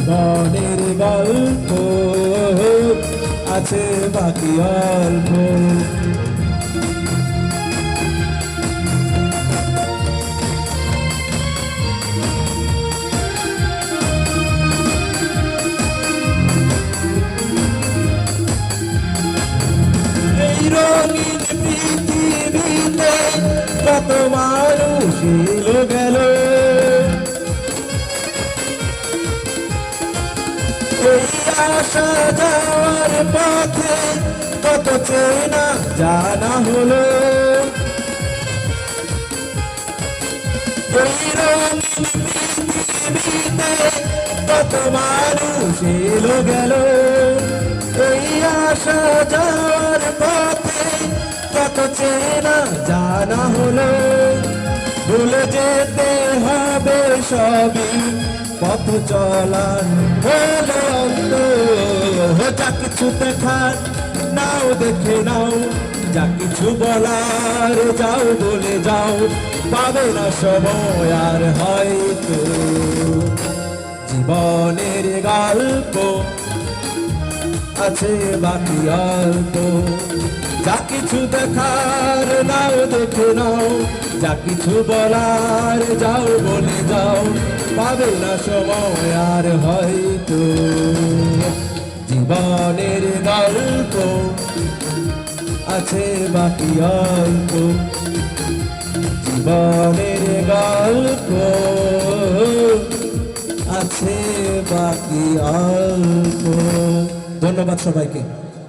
জীবনের গল্প আছে বাকি অল্প। এই রঙিন পৃথিবীতে কত মানুষ এলো গেল, এই আসা যাওয়ার পথে কত চেনা জানা হলো। এই রঙিন পৃথিবীতে কত মানুষ এলো গেল, এই আসা যাওয়ার পথে কত চেনা জানা হলো। ভুলে যেতে হবে সবই পথ চলার হলো অন্ত। যা কিছু দেখার নাও দেখে নাও, যা কিছু বলার যাও বলে যাও, পাবে না সময় আর হয়তো। জীবনের গল্প আছে বাকি অল্প, যা কিছু দেখার নাও দেখে নাও, যা কিছু বলার যাও বলে যাও, পাবে না সময় আর হয়তো। জীবনের গল্প আছে বাকি অল্প, জীবনের গল্প আছে বাকি অল্প। ধন্যবাদ সবাইকে।